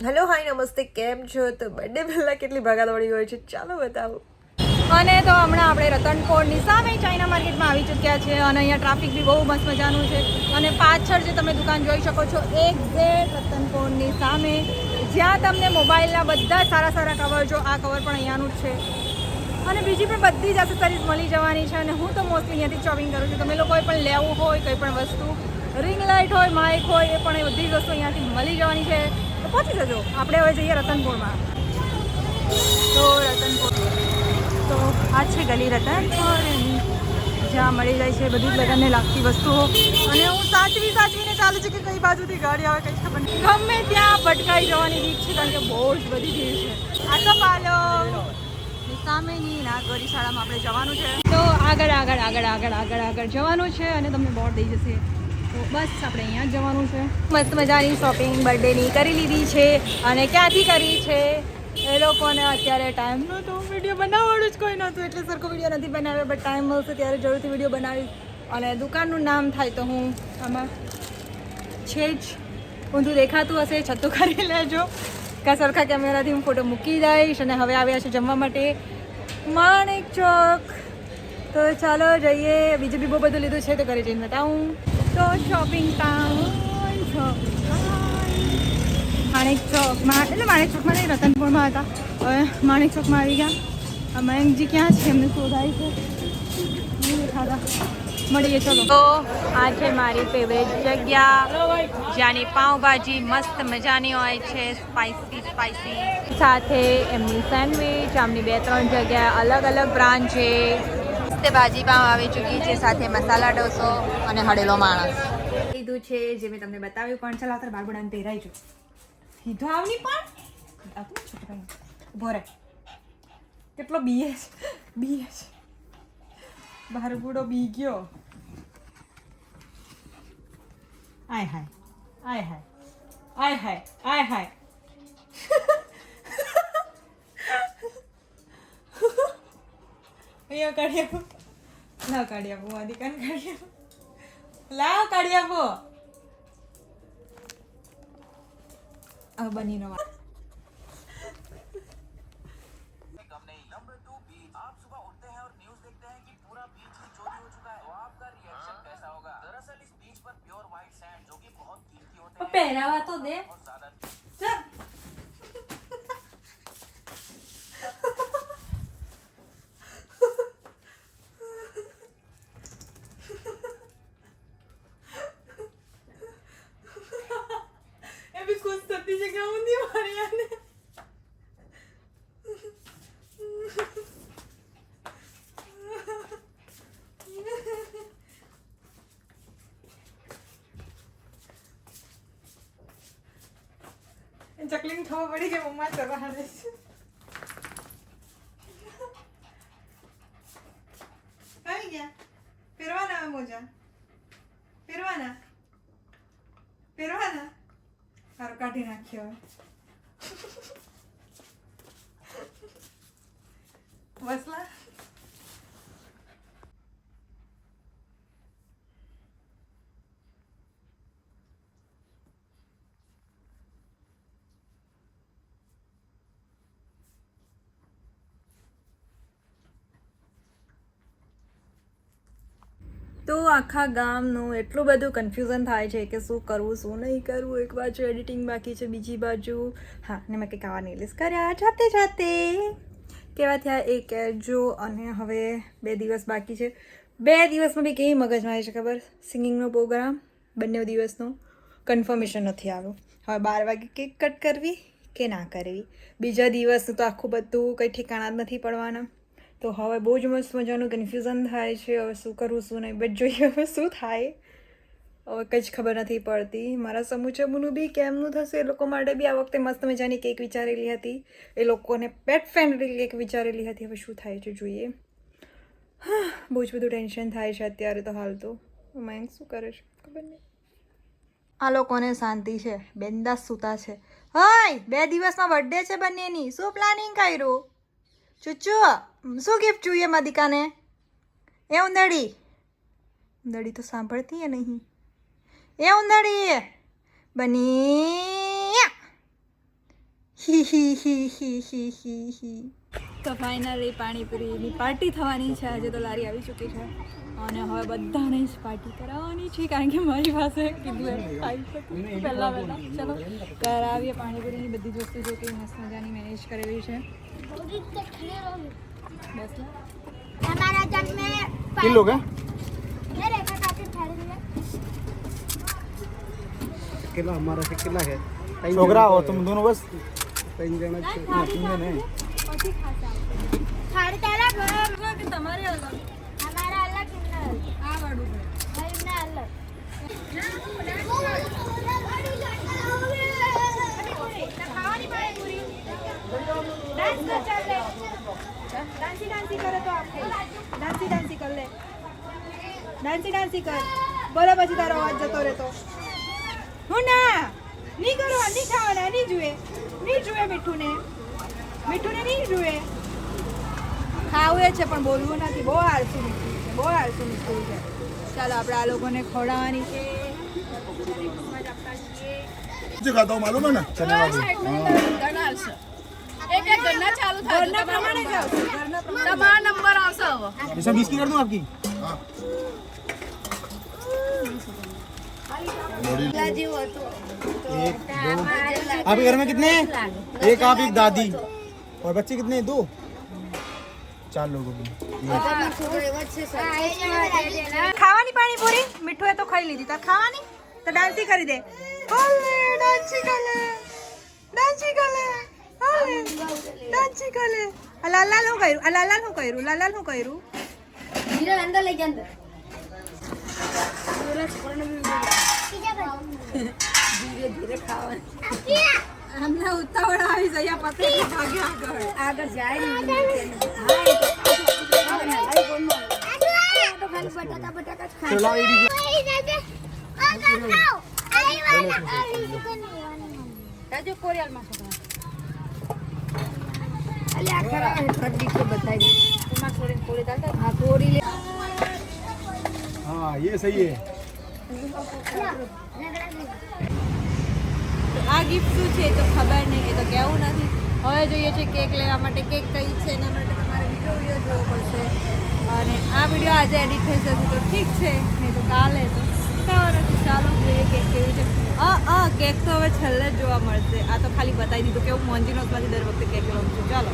Hello hi નમસ્તે, કેમ છો? તો બર્થડે પહેલાં કેટલી ભાગાદોડી હોય છે, ચાલો બતાવો. અને તો હમણાં આપણે રતનપોળની સામે ચાઇના માર્કેટમાં આવી ચૂક્યા છે અને અહીંયા ટ્રાફિક બી બહુ મસ્ત મજાનું છે. અને પાછળ જે તમે દુકાન જોઈ શકો છો એક્ઝેક્ટ રતનપોળની સામે, જ્યાં તમને મોબાઈલના બધા સારા સારા કવર, જો આ કવર પણ અહીંયાનું જ છે અને બીજી પણ બધી જ એસેસરીઝ મળી જવાની છે. અને હું તો મોસ્ટલી અહીંયાથી શોપિંગ કરું છું. તમે લોકોએ પણ લેવું હોય કંઈ પણ વસ્તુ, રિંગ લાઇટ હોય, માઇક હોય, એ પણ એ બધી જ વસ્તુ અહીંયાથી મળી જવાની છે. તો પહોંચી જજો. આપણે હવે જઈએ રતનપોળમાં. તો રતનપોળ, તો આ છે ગલી રતનપોળની, જ્યાં મળી જાય છે બધી જ લગ્નને લાગતી વસ્તુઓ. અને હું સાચવીને ચાલું છું કે કઈ બાજુથી ગાડી આવે કંઈ ખબર નહીં. ગમે ત્યાં ભટકાઈ જવાની રીત છે, કારણ કે બહુ જ બધી ભીડ છે. આ તો પાલો સામેની નાગોરી શાળામાં આપણે જવાનું છે. તો આગળ જવાનું છે અને તમને બોર્ડ દઈ જશે. તો બસ આપણે અહીંયા જ જવાનું છે. મસ્ત મજાની શોપિંગ બર્થડેની કરી લીધી છે. અને ક્યાંથી કરી છે એ લોકોને અત્યારે ટાઈમ નહોતો, વિડીયો બનાવવાનું જ કોઈ નહોતું, એટલે સરખો વિડીયો નથી બનાવ્યો. બટ ટાઈમ મળશે ત્યારે જરૂરથી વિડીયો બનાવીશ. અને દુકાનનું નામ થાય તો હું આમાં છે જ ઊંધું દેખાતું હશે, છતું કરી લેજો. કાં સરખા કેમેરાથી હું ફોટો મૂકી દઈશ. અને હવે આવ્યા છે જમવા માટે માણેક ચોક. તો ચાલો જઈએ. બીજું બી બહુ બધું લીધું છે, તો ઘરે જઈને બતાવું. તો શોપિંગ ટાઉન માણેક ચોકમાં, એટલે માણેક ચોકમાં નહીં, રતનપોળમાં હતા. હવે માણેક ચોકમાં આવી ગયા. મયંકજી ક્યાં છે, એમને શોધાય છે, નહીં દેખાતા. મળીએ ચલો. તો આ છે મારી ફેવરેટ જગ્યા, જ્યાંની પાઉંભાજી મસ્ત મજાની હોય છે, સ્પાઈસી, સાથે એમની સેન્ડવિચ. આમની 2-3 જગ્યા અલગ અલગ બ્રાન્ચ છે. મસ્ત ભાજી પાઉં આવી ચૂકી છે, સાથે મસાલા ઢોસો અને હળેલો માણસ લીધું છે, જે મેં તમને બતાવ્યું. પણ ચાલો અત્યારે બારબડાને પહેરાઈ જો સીધો આવની. પણ છોકરા ઉભો રહે, કેટલો બીએ છે બારબુડો બી ગયો. આય હાય અહીંયા કાઢી આપો, લાવ કાઢી આપો, આદિ કાન કાઢી આપો, લાવ કાઢી આપો. अब बनी नो आप सुबह उठते हैं और न्यूज देखते हैं कि पूरा बीच ही चोरी हो चुका है, तो आपका रिएक्शन कैसा होगा? दरअसल इस बीच पर प्योर व्हाइट सैंड, जो कि बहुत कीमती होते हैं, पहरावा तो दे बहुत ज्यादा अभी कुछ सती जगह होती हमारे यहाँ ने. चकलिंग खबर पड़ी कि मम्मा चल रहा है. આવી ગયા. પહેરવાના મોજા, પહેરવાના સારું કાઢી નાખ્યો. વસલા તો આખા ગામનું એટલું બધું કન્ફ્યુઝન થાય છે કે શું કરવું શું નહીં કરવું. એક બાજુ એડિટિંગ બાકી છે, બીજી બાજુ હા ને મેં કંઈક આવા નેલિસ કર્યા જાતે કેવા થયા એ કહેજો. અને હવે 2 દિવસ બાકી છે. 2 દિવસમાં બી કેવી મગજમાં આવી છે ખબર? સિંગિંગનો પ્રોગ્રામ બંને દિવસનો કન્ફર્મેશન નથી આવ્યું. હવે 12 વાગે કેક કટ કરવી કે ના કરવી. બીજા દિવસનું તો આખું બધું કંઈ ઠેકાણા જ નથી પડવાના. તો હવે બહુ જ મસ્ત મજાનું કન્ફ્યુઝન થાય છે. હવે શું કરવું શું નહીં, બટ જોઈએ હવે શું થાય. હવે કંઈ જ ખબર નથી પડતી. મારા સમૂચમનું બી કેમનું થશે. એ લોકો માટે બી આ વખતે મસ્ત મજાની કેક વિચારેલી હતી. એ લોકોને પેટ ફ્રેન્ડલી કેક વિચારેલી હતી. હવે શું થાય છે જોઈએ. હા, બહુ જ બધું ટેન્શન થાય છે અત્યારે તો. હાલ તો મયંક શું કરે છે ખબર નહીં. આ લોકોને શાંતિ છે, બિંદાસ સૂતા છે. હાય, 2 દિવસમાં બર્થડે છે બંનેની. શું પ્લાનિંગ કર્યું? ચુચ્ચુ શું ગિફ્ટ જોઈએ માદિકાને? એ ઉંદડી તો સાંભળતી है नहीं. એ ઉંદડી બની તો ફાઇનલી પાણીપુરીની પાર્ટી થવાની છે. આજે તો લારી આવી ચૂકી છે અને હવે બધાને જ પાર્ટી કરાવવાની છે કારણ કે મારી પાસે કીધું એમ ખાઈ શકું પહેલાં ચલો કરાવીએ પાણીપુરીની બધી જ વસ્તુ જો કે મસ્ત મજાની મેનેજ કરેલી છે. બસ हमारा जब में किन लोग हैं ये रेखा काफी ठहर गया किला हमारा से किला है छोकरा हो तुम दोनों बस तीन जन नहीं खाड़ ताला કે તમારે અલગ हमारा अलग किन्नर આ વાળું हरना अलग ખાવાની પાણીપુરી ડાન્સ કર ચાલ લે ડાન્સી કરે તો આપણે ડાન્સી કર લે ડાન્સી કર બોલો પછી તારો અવાજ જતો રહેતો હું ના નહીં કરવા નહીં ખાવાના નહીં જુએ મીઠુંને નહીં જુએ ખાવું એ છે પણ બોલવું નથી. બહુ આળસું મીઠું છે. ચાલો આપણે આ લોકોને ખવડાવવાની છે. जो खाता हूँ मालूम है ना चने वाली ઘરના પ્રમાણે જ આવશે. इसमें 20 की कर दूँ आपकी एक दो आपके घर में कितने हैं? एक आप एक दादी और बच्चे कितने हैं? 2 4 लोगों की ખાવાની પાણીપુરી મીઠું એ તો ખાઈ લીધી તાર ખાવાની તો ડાન્સી કરી દે. ડાન્સી કર લે. લાલાલ શું કર્યું? हीरा अंदर ले के अंदर धीरे धीरे खावा અમને ઉતાવળ આવી જાય પતે આગળ જાય तो खाली बटाटा बटाटा खा चलो ये खाओ आई वाला રાજો કોરિયાલમાં છોકરા अरे आखरा हड्डी को बताई એમાં થોડી થોડી દાદા हां थोड़ी ले हाँ ये सही है આ ગિફ્ટ શું છે એ તો ખબર નહીં, એ તો કહેવું નથી. હવે જોઈએ છે કેક લેવા માટે. કેક કઈ છે એના માટે તમારે વિડીયો જોવો પડશે અને આ વિડીયો આજે એડિટ થઈ જશે તો ઠીક છે, નહીં તો કાલે તો ખબર નથી. ચાલો જોઈએ કેક કેવી છે. કેક તો હવે છેલ્લે જ જોવા મળશે. આ તો ખાલી બતાવી દીધું કે હું મોન્જીનોસમાંથી દર વખતે કેક લઉં છું. ચાલો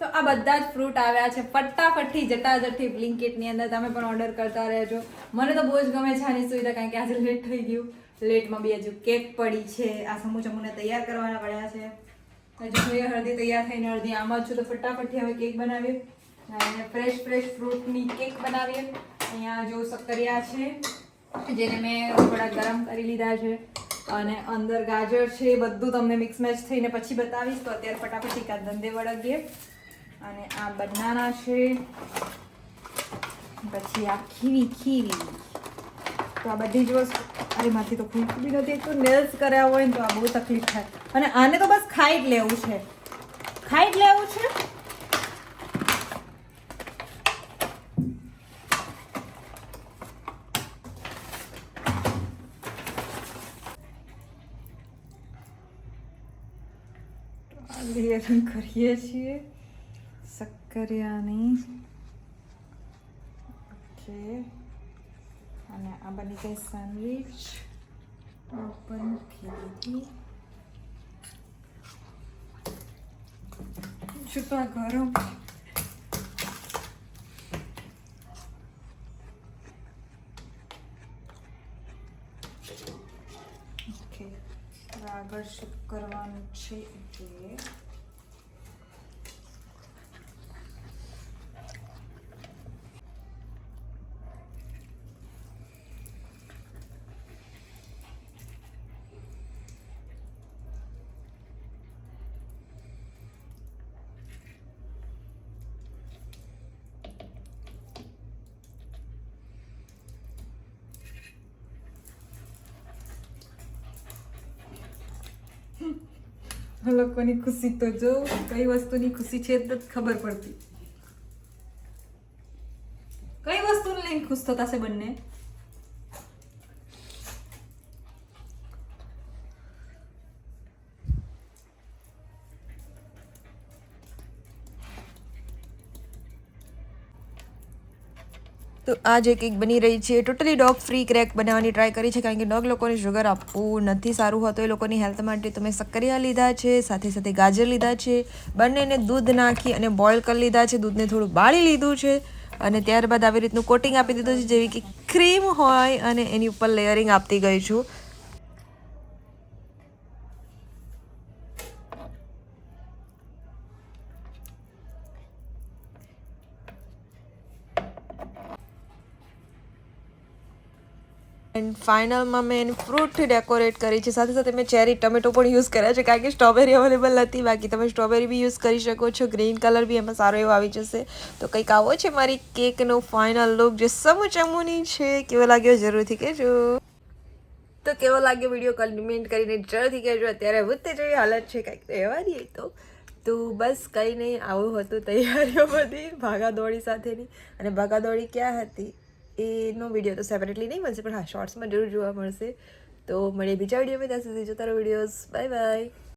તો આ બધા જ ફ્રૂટ આવ્યા છે ફટાફટથી જટાજટથી બ્લિંકિટની અંદર. તમે પણ ઓર્ડર કરતા રહેજો. મને તો બહુ જ ગમે છે આની સુવિધા કારણ કે આજે લેટ થઈ ગયું. લેટમાં બી હજુ કેક પડી છે. આ સમૂચમૂને તૈયાર કરવાના પડ્યા છે. હજુ જોઈએ અડધી તૈયાર થઈને અડધી આમાં જ છું તો ફટાફટથી હવે કેક બનાવીએ અને ફ્રેશ ફ્રૂટની કેક બનાવીએ. અહીંયા જો સક્કરિયા છે જેને મેં થોડા ગરમ કરી લીધા છે અને અંદર ગાજર છે. એ બધું તમને મિક્સ મેચ થઈને પછી બતાવીશ. તો અત્યારે ફટાફટથી ધંધે વળગીએ. અને આ બનાના છે, પછી આ ખીવી તો આ બધી જ વસ્તુ. અરે માંથી તો ખૂટતું બી નથી. તો નેલ્સ કર્યા હોય ને તો આ બહુ તકલીફ થાય. અને આને તો બસ ખાઈ જ લેવું છે. લેયરિંગ કરીએ છીએ સક્કરિયાની. ઓકે અને આ બની ગઈ સેન્ડવિચ ઓપન કરી છુપા ગરમ. ઓકે આગળ શું કરવાનું છે એટલે લોકોની ખુશી તો જો કઈ વસ્તુની ખુશી છે તો ખબર પડતી. કઈ વસ્તુને લઈને ખુશ થતા છે બંને? તો આ જે કેક બની રહી છે ટોટલી ડોગ ફ્રી ક્રેક બનાવવાની ટ્રાય કરી છે, કારણ કે ડોગ લોકોને શુગર આપવું નથી સારું હોતું. એ લોકોની હેલ્થ માટે તો મેં સક્કરિયા લીધા છે, સાથે સાથે ગાજર લીધા છે, બંનેને દૂધ નાખી અને બોઇલ કરી લીધા છે. દૂધને થોડું બાળી લીધું છે અને ત્યારબાદ આવી રીતનું કોટિંગ આપી દીધું છે, જેવી કે ક્રીમ હોય, અને એની ઉપર લેયરિંગ આપતી ગઈ છું. એન્ડ ફાઇનલમાં મેં એની ફ્રૂટથી ડેકોરેટ કરી છે. સાથે સાથે મેં ચેરી ટમેટો પણ યુઝ કર્યા છે, કારણ કે સ્ટ્રોબેરી અવેલેબલ નથી. બાકી તમે સ્ટ્રોબેરી બી યુઝ કરી શકો છો. ગ્રીન કલર બી એમાં સારો એવો આવી જશે. તો કંઈક આવો છે મારી કેકનો ફાઇનલ લુક, જે સમૂચમૂની છે. કેવો લાગ્યો જરૂરથી કહેજો. તો કેવો લાગ્યો વિડીયો કમેન્ટ કરીને જરૂરથી કહેજો. અત્યારે વૃત્તિ જેવી હાલત છે, કંઈક રહેવાની તો બસ કંઈ નહીં, આવું હતું તૈયારીઓ બધી ભાગાદોડી સાથેની. અને ભાગાદોડી ક્યાં હતી એનો વિડીયો તો સેપરેટલી નહીં મળશે, પણ હા શોર્ટ્સમાં જરૂર જોવા મળશે. તો મળીએ બીજા વિડીયોમાં. ત્યાં સુધી જોતા રહો વિડીયોઝ. Bye bye.